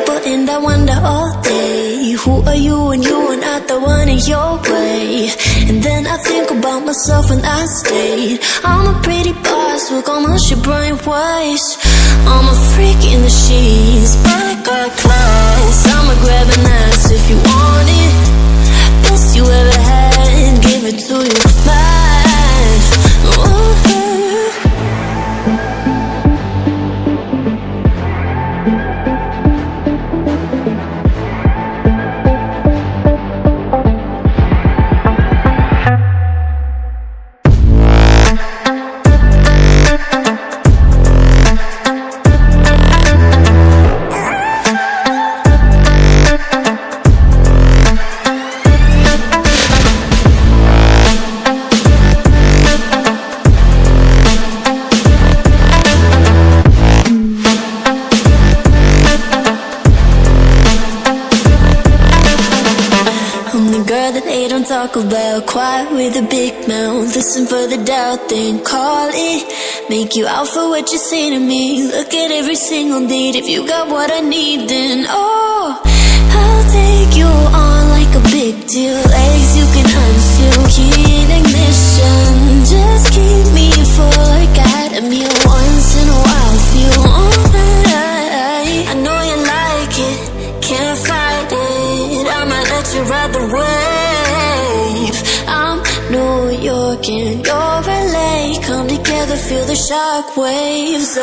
people and I wonder all day, who are you when you are not the one in your way? And then I think about myself when I stayed. I'm a pretty boss with almost your brain waves. I'm a freak in the sheets, but I got class. I'ma grab an ass if you want it. Best you ever had, give it to you bad. Ooh. Talk about quiet with a big mouth. Listen for the doubt, then call it. Make you out for what you say to me. Look at every single date. If you got what I need, then oh, I'll take you on like a big deal. Legs you can unseal, key in ignition. Just keep me full like I had a meal. Once in a while, feel alright. I know you like it, can't fight it. I might let you ride the wave. I'm New York and you're LA. Come together, feel the shock waves.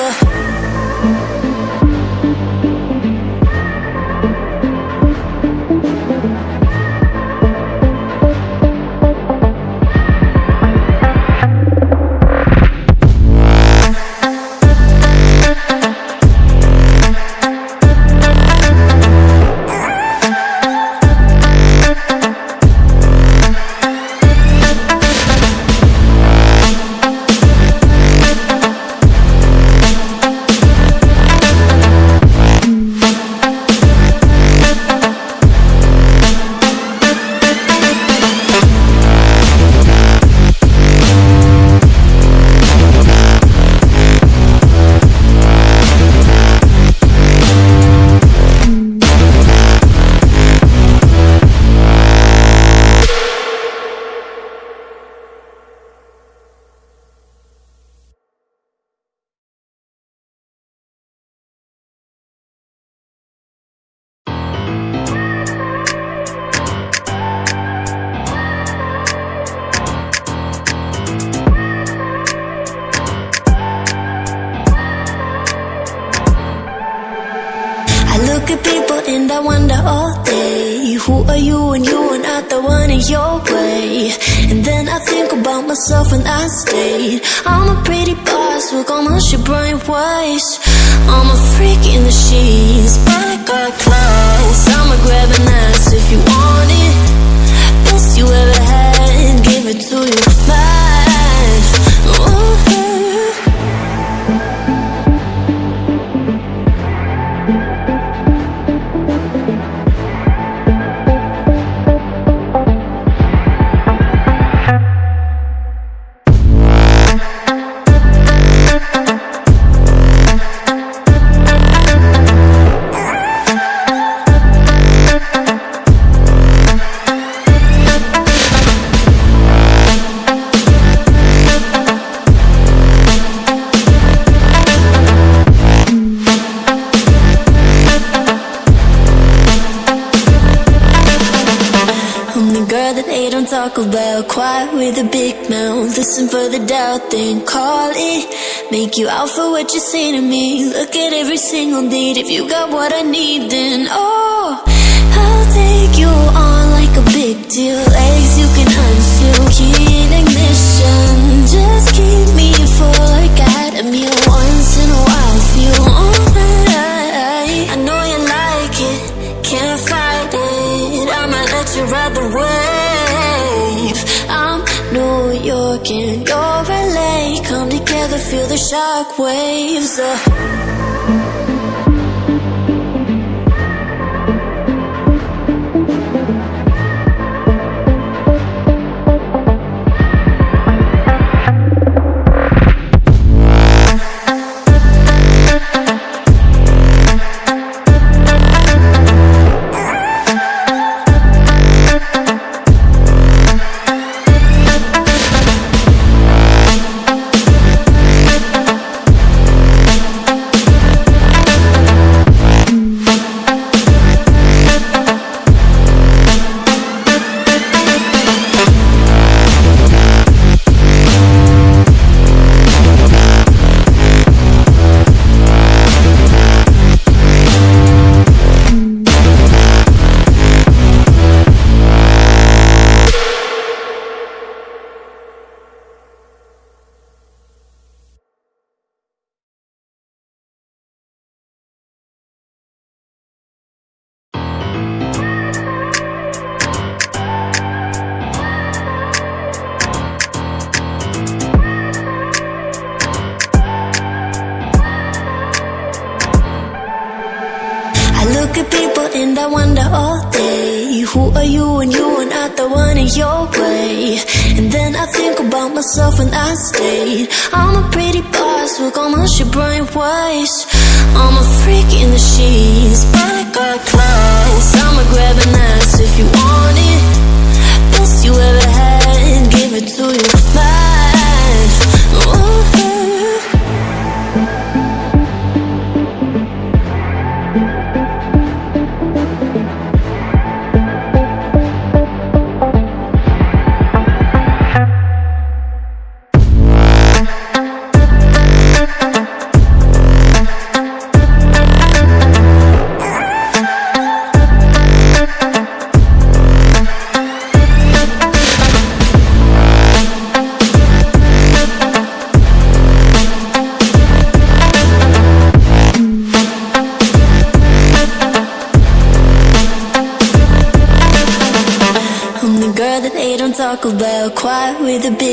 And I wonder all day, who are you when you are not the one in your way? And then I think about myself when I stayed. I'm a pretty boss with almost your brain waves. I'm a freak in the sheets, but I got class. I'ma grab an ass if you want it. Best you ever had, give it to you bad. Ooh. Talk about quiet with a big mouth. Listen for the doubt, then call it. Make you out for what you say to me. Look at every single date. If you got what I need, then oh, I'll take you on like a big deal. Legs you can unseal, key in ignition. Just keep me full like I had a meal. Once in a while, feel alright. I know you like it, can't fight it. I might let you ride the wave. I'm New York and you're LA. Come together, feel the shock waves. look at people and I wonder all day, who are you when you are not the one in your way? And then I think about myself when I stayed. I'm a pretty boss, look almost your brain waves. I'm a freak in the sheets, but I got class. I'ma grab an ass if you want it. Best you ever had, give it to you back. Ooh. Girl that they don't talk about, quiet with a big